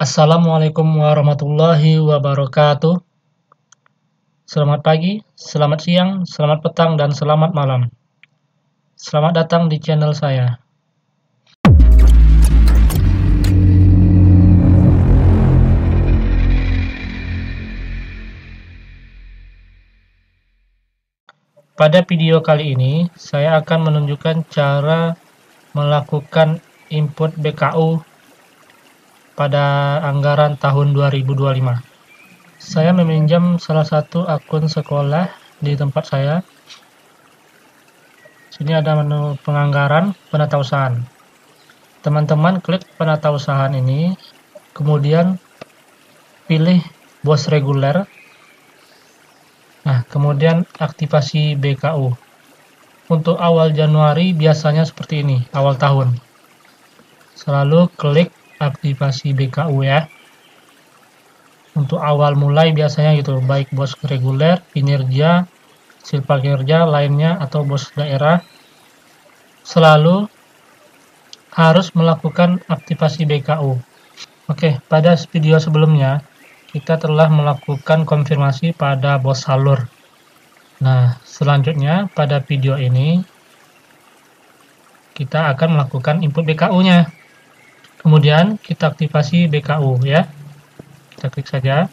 Assalamualaikum warahmatullahi wabarakatuh. Selamat pagi, selamat siang, selamat petang, dan selamat malam. Selamat datang di channel saya. Pada video kali ini, saya akan menunjukkan cara melakukan input BKU pada anggaran tahun 2025. Saya meminjam salah satu akun sekolah di tempat saya. Sini ada menu penganggaran, penatausahaan. Teman-teman klik penatausahaan ini, kemudian pilih bos reguler. Nah, kemudian aktivasi BKU. Untuk awal Januari biasanya seperti ini, awal tahun. Selalu klik aktivasi BKU ya. Untuk awal mulai biasanya gitu, baik bos reguler, kinerja, silpa kinerja lainnya atau bos daerah, selalu harus melakukan aktivasi BKU. Oke, pada video sebelumnya kita telah melakukan konfirmasi pada bos salur. Nah, selanjutnya pada video ini kita akan melakukan input BKU-nya. Kemudian kita aktivasi BKU ya. Kita klik saja.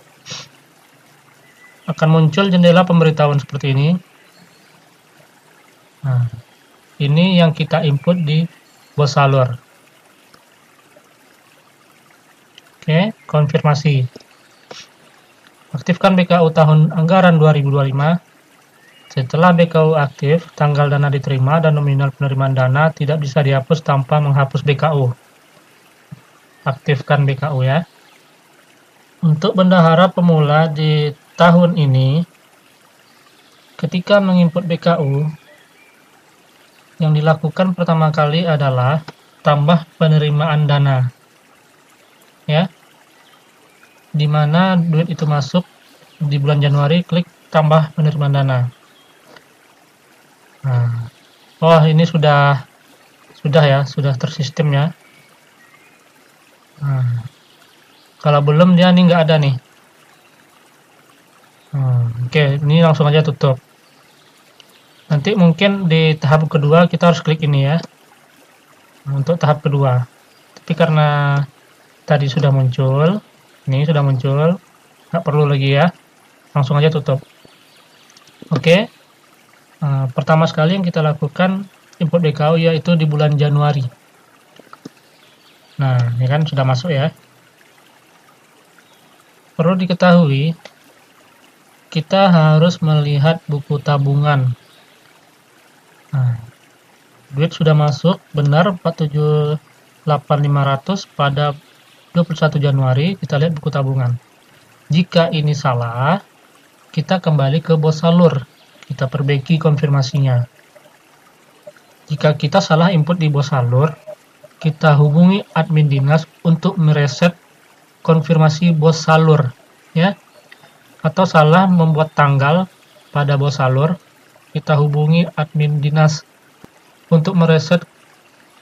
Akan muncul jendela pemberitahuan seperti ini. Nah, ini yang kita input di bos salur. Oke, konfirmasi. Aktifkan BKU tahun anggaran 2025. Setelah BKU aktif, tanggal dana diterima dan nominal penerimaan dana tidak bisa dihapus tanpa menghapus BKU. Aktifkan BKU ya. Untuk bendahara pemula di tahun ini, ketika menginput BKU, yang dilakukan pertama kali adalah tambah penerimaan dana. Ya. Di mana duit itu masuk di bulan Januari, klik tambah penerimaan dana. Nah, oh ini sudah ya, sudah tersistem ya. Nah, kalau belum dia ini nggak ada nih. Oke, ini langsung aja tutup. Nanti mungkin di tahap kedua kita harus klik ini ya. Untuk tahap kedua. Tapi karena tadi sudah muncul, ini sudah muncul, nggak perlu lagi ya. Langsung aja tutup. Oke. Pertama sekali yang kita lakukan input BKU yaitu di bulan Januari. Nah, ini kan sudah masuk ya. Perlu diketahui, kita harus melihat buku tabungan. Nah, duit sudah masuk, benar 478.500 pada 21 Januari, kita lihat buku tabungan. Jika ini salah, kita kembali ke bos salur. Kita perbaiki konfirmasinya. Jika kita salah input di bos salur, kita hubungi admin dinas untuk mereset konfirmasi bos salur ya. Atau salah membuat tanggal pada bos salur, kita hubungi admin dinas untuk mereset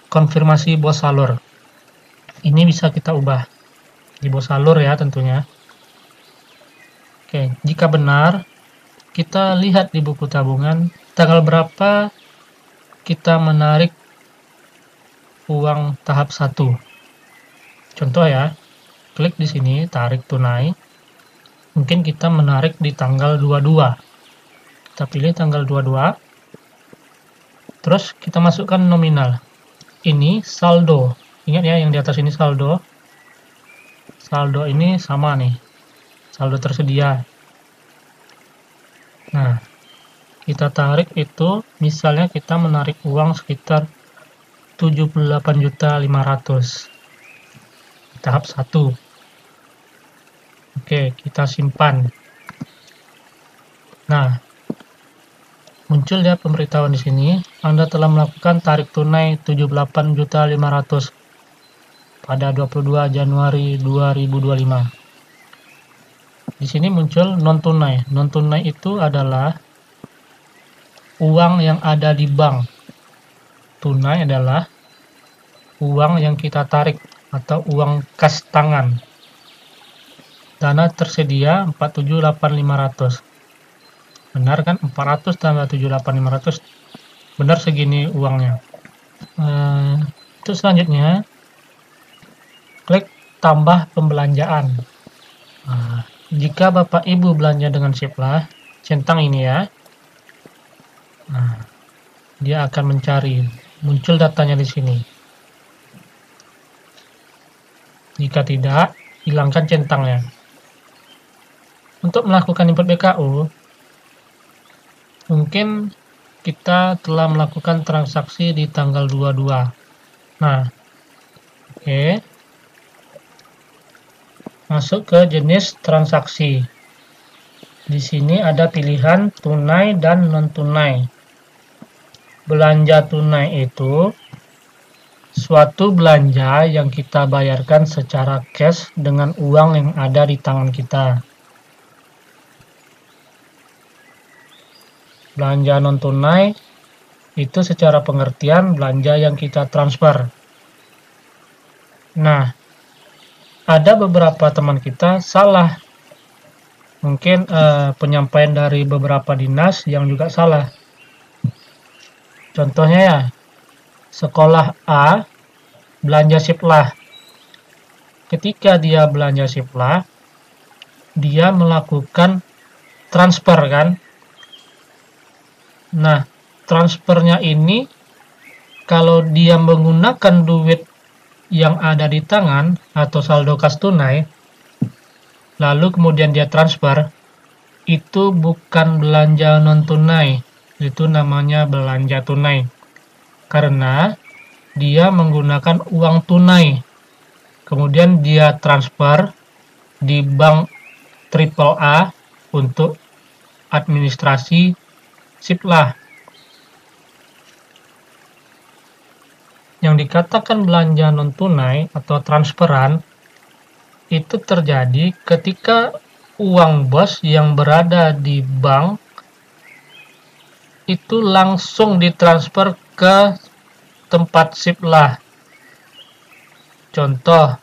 konfirmasi bos salur. Ini bisa kita ubah di bos salur ya tentunya. Oke, jika benar, kita lihat di buku tabungan tanggal berapa kita menarik uang tahap 1. Contoh ya, klik di sini tarik tunai. Mungkin kita menarik di tanggal 22. Kita pilih tanggal 22. Terus kita masukkan nominal. Ini saldo. Ingat ya yang di atas ini saldo. Saldo ini sama nih. Saldo tersedia. Nah, kita tarik itu misalnya kita menarik uang sekitar 78.500. Tahap 1. Oke, kita simpan. Nah, muncul ya pemberitahuan di sini, Anda telah melakukan tarik tunai 78.500 pada 22 Januari 2025. Di sini muncul non tunai. Non tunai itu adalah uang yang ada di bank. Tunai adalah uang yang kita tarik atau uang kas tangan. Dana tersedia 478.500. Benar kan? 400 tambah 78.500. Benar segini uangnya. Itu selanjutnya klik tambah pembelanjaan. Jika Bapak Ibu belanja dengan Siplah, centang ini ya. Dia akan mencari, muncul datanya di sini. Jika tidak, hilangkan centangnya. Untuk melakukan input BKU, mungkin kita telah melakukan transaksi di tanggal 22. Nah, oke. Masuk ke jenis transaksi. Di sini ada pilihan tunai dan non-tunai. Belanja tunai itu suatu belanja yang kita bayarkan secara cash dengan uang yang ada di tangan kita. Belanja non-tunai itu secara pengertian belanja yang kita transfer. Nah, ada beberapa teman kita salah. Mungkin penyampaian dari beberapa dinas yang juga salah. Contohnya ya, sekolah A belanja Siplah. Ketika dia belanja Siplah, dia melakukan transfer kan. Nah, transfernya ini kalau dia menggunakan duit yang ada di tangan atau saldo kas tunai, lalu kemudian dia transfer, itu bukan belanja non-tunai, itu namanya belanja tunai. Karena dia menggunakan uang tunai, kemudian dia transfer di bank AAA untuk administrasi Siplah. Yang dikatakan belanja non-tunai atau transferan itu terjadi ketika uang bos yang berada di bank itu langsung ditransfer ke tempat Siplah. Contoh,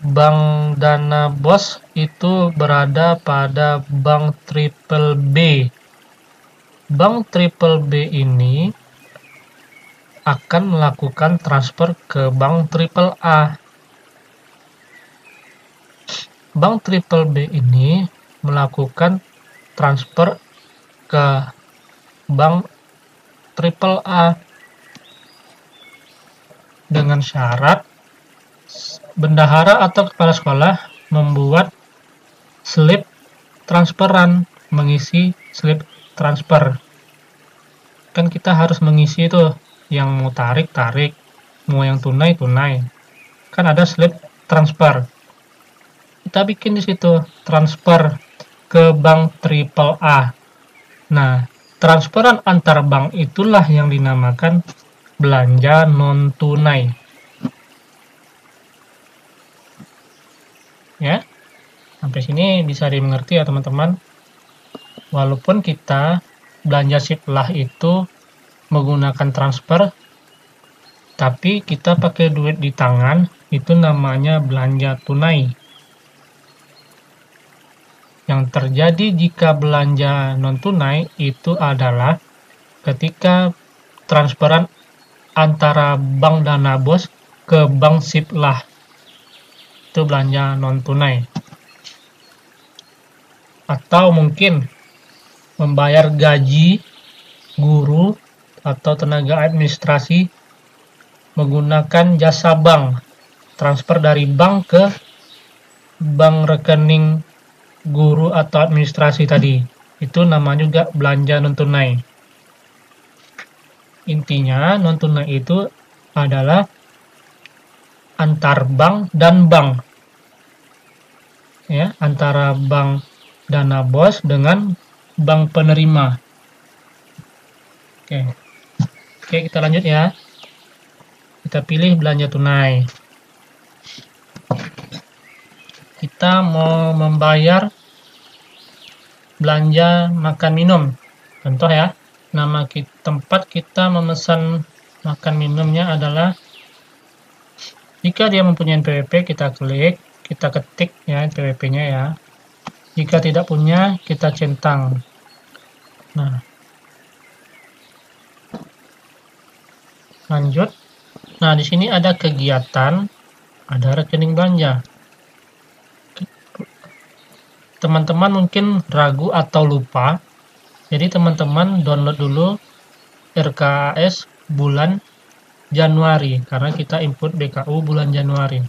bank Dana Bos itu berada pada bank Triple B. Bank Triple B ini akan melakukan transfer ke bank Triple A. Bank Triple B ini melakukan transfer ke bank Triple A dengan syarat bendahara atau kepala sekolah membuat slip transferan, mengisi slip transfer. Kan kita harus mengisi itu, yang mau tarik, mau yang tunai. Kan ada slip transfer. Kita bikin di situ transfer ke bank Triple A. Nah, transferan antar bank itulah yang dinamakan belanja non-tunai. Ya, sampai sini bisa dimengerti ya teman-teman. Walaupun kita belanja Siplah itu menggunakan transfer, tapi kita pakai duit di tangan, itu namanya belanja tunai. Yang terjadi jika belanja non-tunai itu adalah ketika transferan antara bank Dana Bos ke bank Siplah. Itu belanja non-tunai. Atau mungkin membayar gaji guru atau tenaga administrasi menggunakan jasa bank, transfer dari bank ke bank rekening guru atau administrasi tadi, itu namanya juga belanja non-tunai. Intinya non-tunai itu adalah antar bank dan bank, ya, antara bank Dana Bos dengan bank penerima. Oke, kita lanjut ya. Kita pilih belanja tunai. Kita mau membayar belanja makan minum. Contoh ya, nama tempat kita memesan makan minumnya adalah, jika dia mempunyai NPWP, kita klik, kita ketik ya NPWP-nya ya. Jika tidak punya, kita centang. Nah, lanjut. Nah, di sini ada kegiatan, ada rekening belanja. Teman-teman mungkin ragu atau lupa, jadi teman-teman download dulu RKAS bulan Januari, karena kita input BKU bulan Januari.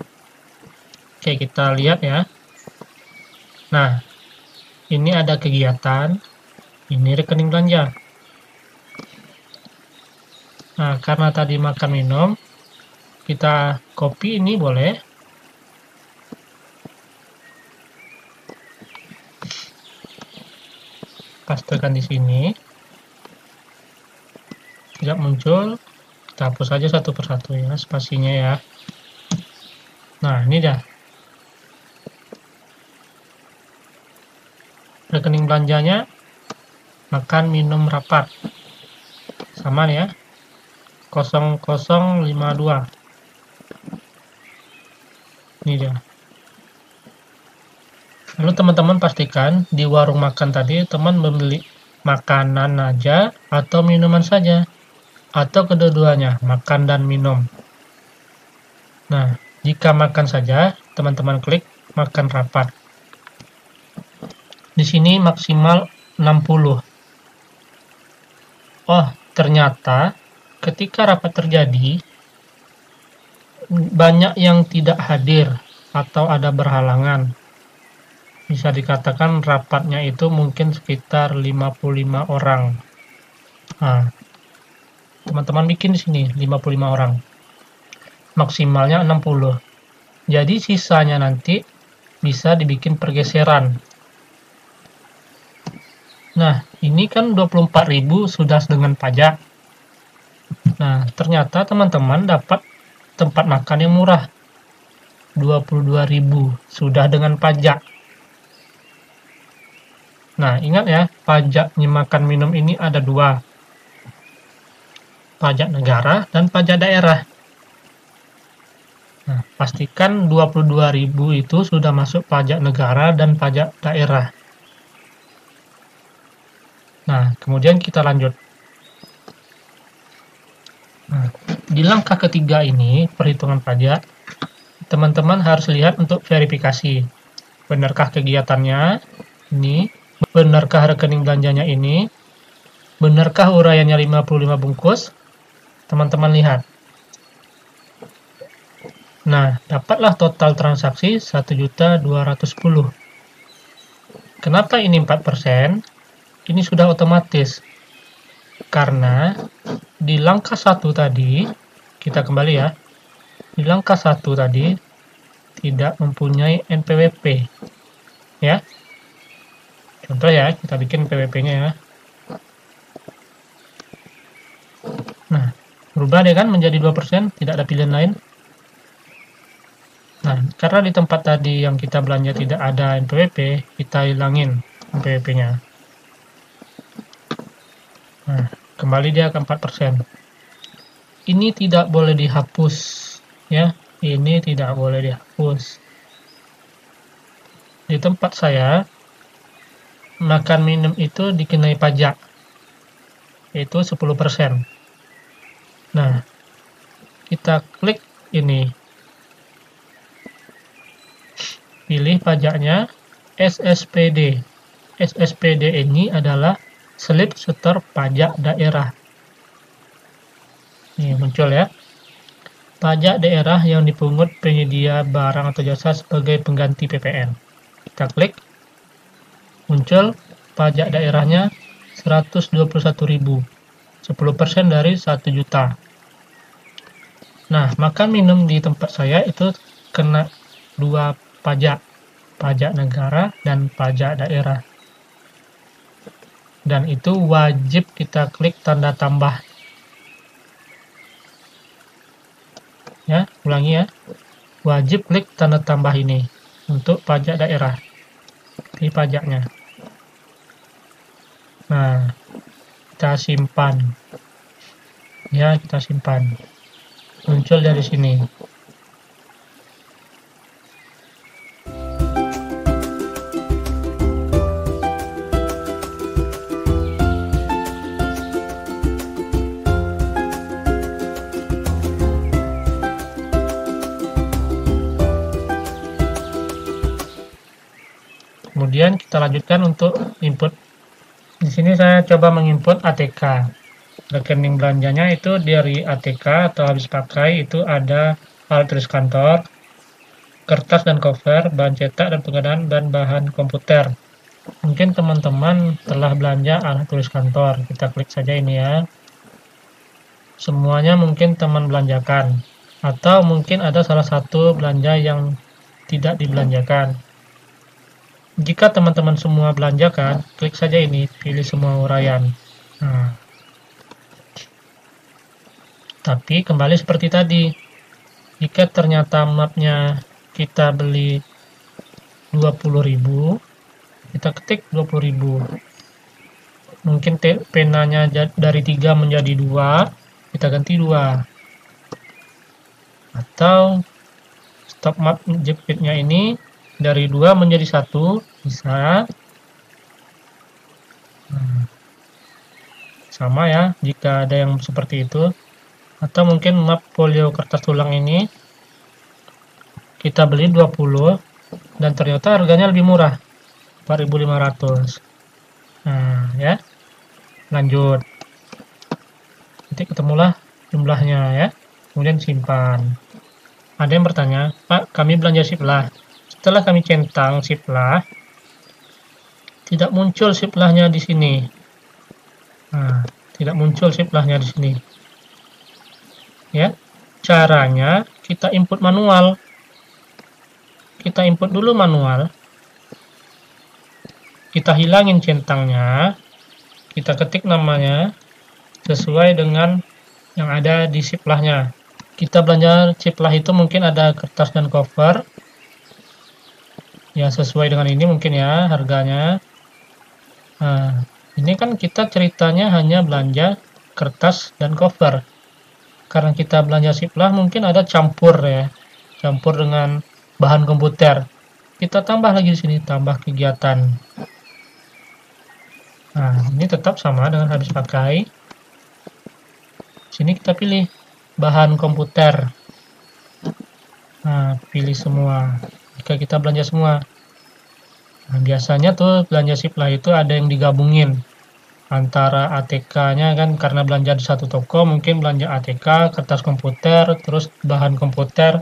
Oke, kita lihat ya. Nah, ini ada kegiatan, ini rekening belanja. Nah, karena tadi makan minum, kita copy ini boleh. Pastekan di sini. Tidak muncul, kita hapus saja satu persatu ya, spasinya ya. Nah, ini dah. Rekening belanjanya makan minum rapat. Sama ya. 0052. Ini dia. Lalu teman-teman pastikan di warung makan tadi teman membeli makanan aja atau minuman saja, atau kedua-duanya, makan dan minum. Nah, jika makan saja, teman-teman klik makan rapat. Di sini maksimal 60. Oh, ternyata ketika rapat terjadi, banyak yang tidak hadir atau ada berhalangan. Bisa dikatakan rapatnya itu mungkin sekitar 55 orang. Nah, teman-teman bikin di sini 55 orang. Maksimalnya 60. Jadi sisanya nanti bisa dibikin pergeseran. Nah, ini kan 24.000 sudah dengan pajak. Nah, ternyata teman-teman dapat tempat makan yang murah. 22.000 sudah dengan pajak. Nah, ingat ya, pajak makan minum ini ada dua. Pajak negara dan pajak daerah. Nah, pastikan 22.000 itu sudah masuk pajak negara dan pajak daerah. Nah, kemudian kita lanjut. Nah, di langkah ketiga ini, perhitungan pajak, teman-teman harus lihat untuk verifikasi. Benarkah kegiatannya? Ini. Benarkah rekening belanjanya ini? Benarkah uraiannya 55 bungkus? Teman-teman lihat. Nah, dapatlah total transaksi 1.210. Kenapa ini 4%? Ini sudah otomatis. Karena di langkah 1 tadi, kita kembali ya. Di langkah 1 tadi tidak mempunyai NPWP. Ya. Contoh ya, kita bikin PWP-nya ya. Nah, berubah deh kan menjadi 2%, tidak ada pilihan lain. Nah, karena di tempat tadi yang kita belanja tidak ada NPWP, kita hilangin NPWP-nya. Nah, kembali dia ke 4%. Ini tidak boleh dihapus, ya. Ini tidak boleh dihapus. Di tempat saya, makan minum itu dikenai pajak, yaitu 10%. Nah, kita klik ini, pilih pajaknya SSPD. SSPD ini adalah slip setor pajak daerah. Ini muncul ya, pajak daerah yang dipungut penyedia barang atau jasa sebagai pengganti PPN. Kita klik, muncul pajak daerahnya 121.000, 10% dari 1 juta. Nah, makan minum di tempat saya itu kena 2 pajak, pajak negara dan pajak daerah. Dan itu wajib kita klik tanda tambah. Ya, ulangi ya. Wajib klik tanda tambah ini untuk pajak daerah. Pilih pajaknya. Nah, kita simpan. Ya, kita simpan. Muncul dari sini. Kemudian kita lanjutkan untuk input. Di sini saya coba menginput ATK. Rekening belanjanya itu dari ATK atau habis pakai itu ada alat tulis kantor, kertas dan cover, bahan cetak dan pengadaan dan bahan komputer. Mungkin teman-teman telah belanja alat tulis kantor. Kita klik saja ini ya. Semuanya mungkin teman belanjakan. Atau mungkin ada salah satu belanja yang tidak dibelanjakan. Jika teman-teman semua belanjakan, klik saja ini, pilih semua uraian. Nah, tapi kembali seperti tadi, jika ternyata mapnya kita beli 20.000, kita ketik 20.000. Mungkin penanya dari 3 menjadi 2, kita ganti 2. Atau stop map jepitnya ini dari 2 menjadi 1, bisa. Sama ya, jika ada yang seperti itu. Atau mungkin map folio kertas tulang ini kita beli 20 dan ternyata harganya lebih murah, 4.500. Nah ya, lanjut, nanti ketemulah jumlahnya ya, kemudian simpan. Ada yang bertanya, Pak, kami belanja siplah. Setelah kami centang siplah, tidak muncul siplahnya di sini. Nah, tidak muncul siplahnya di sini. Ya, caranya kita input manual. Kita input dulu manual. Kita hilangin centangnya. Kita ketik namanya sesuai dengan yang ada di siplahnya. Kita belanja siplah itu mungkin ada kertas dan cover. Ya, sesuai dengan ini mungkin ya harganya. Nah, ini kan kita ceritanya hanya belanja kertas dan cover. Karena kita belanja siplah mungkin ada campur ya. Campur dengan bahan komputer. Kita tambah lagi di sini, tambah kegiatan. Nah, ini tetap sama dengan habis pakai. Sini kita pilih bahan komputer. Nah, pilih semua. Jika kita belanja semua. Nah, biasanya tuh belanja siplah itu ada yang digabungin. Antara ATK-nya kan karena belanja di satu toko, mungkin belanja ATK, kertas komputer, terus bahan komputer.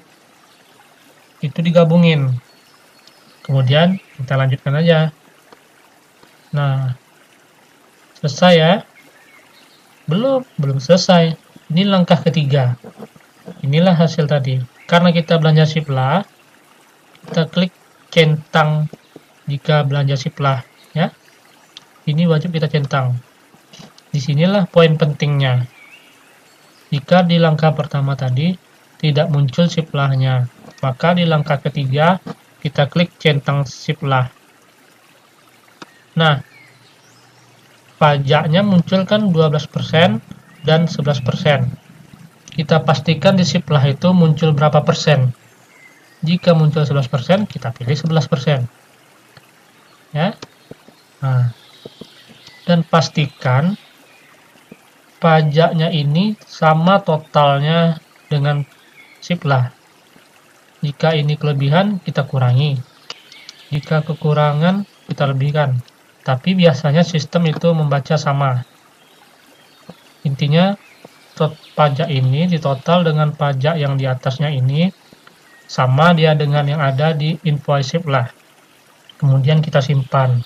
Itu digabungin. Kemudian kita lanjutkan aja. Nah, selesai ya? Belum selesai. Ini langkah ketiga. Inilah hasil tadi. Karena kita belanja siplah, kita klik centang jika belanja siplah ya. Ini wajib kita centang. Disinilah poin pentingnya. Jika di langkah pertama tadi tidak muncul siplahnya, maka di langkah ketiga kita klik centang siplah. Nah, pajaknya muncul kan 12% dan 11%. Kita pastikan di siplah itu muncul berapa persen. Jika muncul 11%, kita pilih 11%. Ya. Nah, dan pastikan pajaknya ini sama totalnya dengan siplah. Jika ini kelebihan, kita kurangi. Jika kekurangan, kita lebihkan. Tapi biasanya sistem itu membaca sama. Intinya, pajak ini ditotal dengan pajak yang di atasnya ini, sama dia dengan yang ada di invoice siplah. Kemudian kita simpan.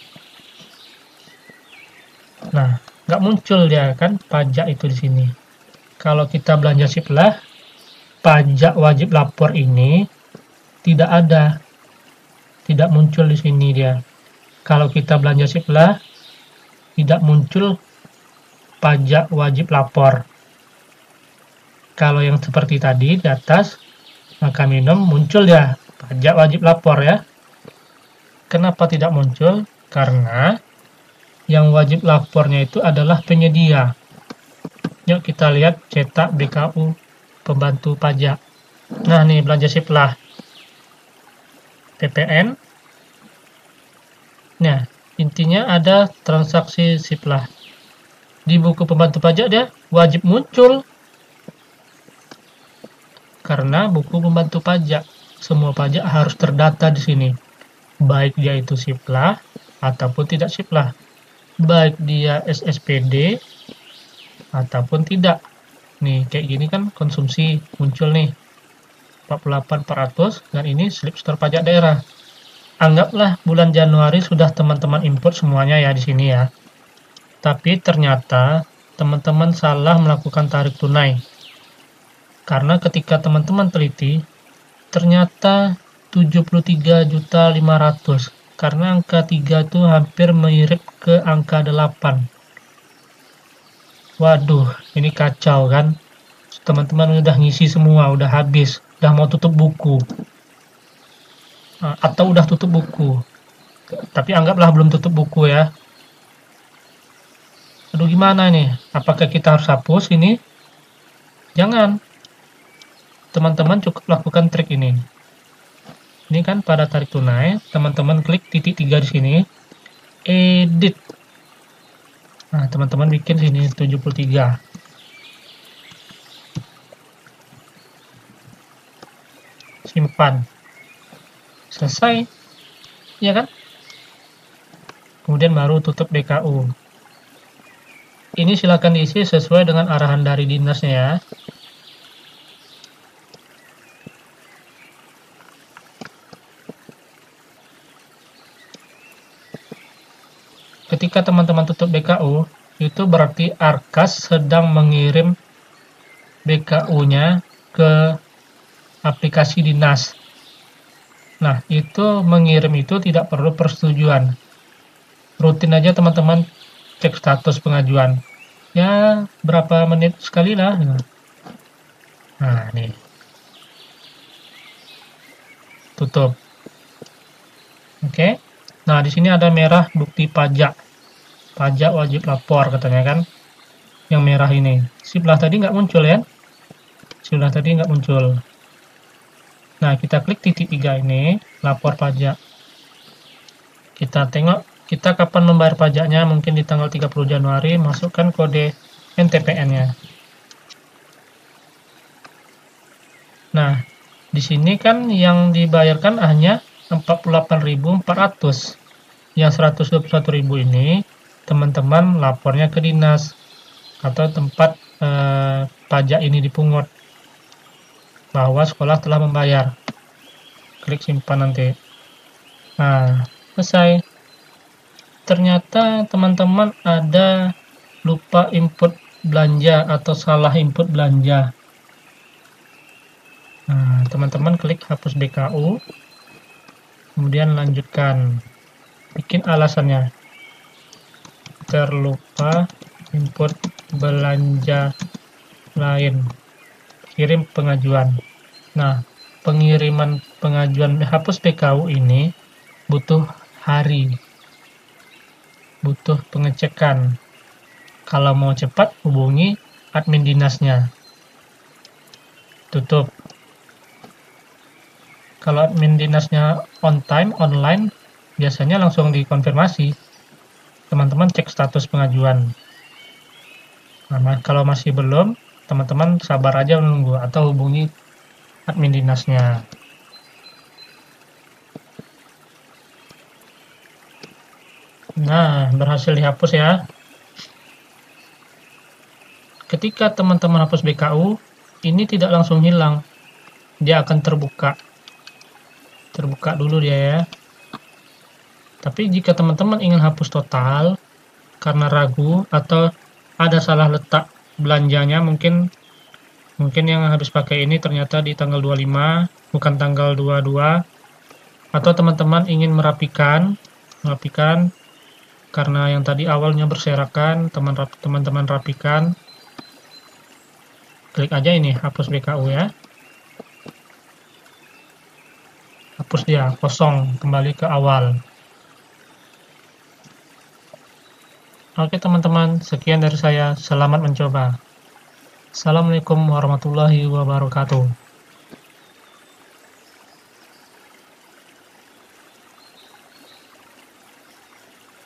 Nah, nggak muncul dia kan pajak itu di sini. Kalau kita belanja siplah, pajak wajib lapor ini tidak ada, tidak muncul di sini dia. Kalau kita belanja siplah, tidak muncul pajak wajib lapor. Kalau yang seperti tadi di atas, maka minum muncul ya pajak wajib lapor ya. Kenapa tidak muncul? Karena yang wajib lapornya itu adalah penyedia. Yuk kita lihat cetak BKU pembantu pajak. Nah nih belanja siplah PPN. Nah intinya ada transaksi siplah. Di buku pembantu pajak dia wajib muncul. Karena buku pembantu pajak, semua pajak harus terdata di sini. baik dia itu siplah ataupun tidak siplah, baik dia SSPD ataupun tidak. Nih, kayak gini kan konsumsi muncul nih 48.400 dan ini slip store pajak daerah. Anggaplah bulan Januari sudah teman-teman input semuanya ya di sini ya. Tapi ternyata teman-teman salah melakukan tarik tunai. Karena ketika teman-teman teliti, ternyata 73.500.000. Karena angka 3 itu hampir mirip ke angka 8. Waduh, ini kacau kan? Teman-teman udah ngisi semua, udah habis, udah mau tutup buku. Atau udah tutup buku. Tapi anggaplah belum tutup buku ya. Aduh, gimana nih? Apakah kita harus hapus ini? Jangan. Teman-teman cukup lakukan trik ini. Ini kan pada tarik tunai, teman-teman klik titik 3 di sini. Edit. Nah, teman-teman bikin sini 73. Simpan. Selesai. Ya kan? Kemudian baru tutup DKU. Ini silakan diisi sesuai dengan arahan dari dinasnya ya. Ketika teman-teman tutup BKU, itu berarti Arkas sedang mengirim BKU-nya ke aplikasi dinas. Nah, itu mengirim itu tidak perlu persetujuan. Rutin aja teman-teman cek status pengajuan. Ya, berapa menit sekali lah. Nah, nih. Tutup. Oke. Nah, di sini ada merah bukti pajak. Pajak wajib lapor katanya kan. Yang merah ini. Sebelah tadi nggak muncul ya. Sebelah tadi nggak muncul. Nah, kita klik titik 3 ini, lapor pajak. Kita tengok, kita kapan membayar pajaknya, mungkin di tanggal 30 Januari, masukkan kode NTPN-nya. Nah, di sini kan yang dibayarkan hanya 48.400. Yang 121.000 ini, teman-teman lapornya ke dinas atau tempat pajak ini dipungut bahwa sekolah telah membayar. Klik simpan nanti. Nah, selesai. Ternyata teman-teman ada lupa input belanja atau salah input belanja. Nah, teman-teman klik hapus BKU. Kemudian lanjutkan. Bikin alasannya. Terlupa input belanja lain. Kirim pengajuan. Nah, pengiriman pengajuan hapus BKU ini butuh hari, butuh pengecekan. Kalau mau cepat, hubungi admin dinasnya. Tutup. Kalau admin dinasnya on time, online, biasanya langsung dikonfirmasi. Teman-teman cek status pengajuan. Nah, kalau masih belum, teman-teman sabar aja menunggu atau hubungi admin dinasnya. Nah, berhasil dihapus ya. Ketika teman-teman hapus BKU, ini tidak langsung hilang. Dia akan terbuka. Terbuka dulu dia ya. Tapi jika teman-teman ingin hapus total karena ragu atau ada salah letak belanjanya, mungkin yang habis pakai ini ternyata di tanggal 25 bukan tanggal 22, atau teman-teman ingin merapikan karena yang tadi awalnya berserakan, teman-teman rapikan, klik aja ini hapus BKU ya. Hapus dia, kosong, kembali ke awal. Oke teman-teman, sekian dari saya. Selamat mencoba. Assalamualaikum warahmatullahi wabarakatuh.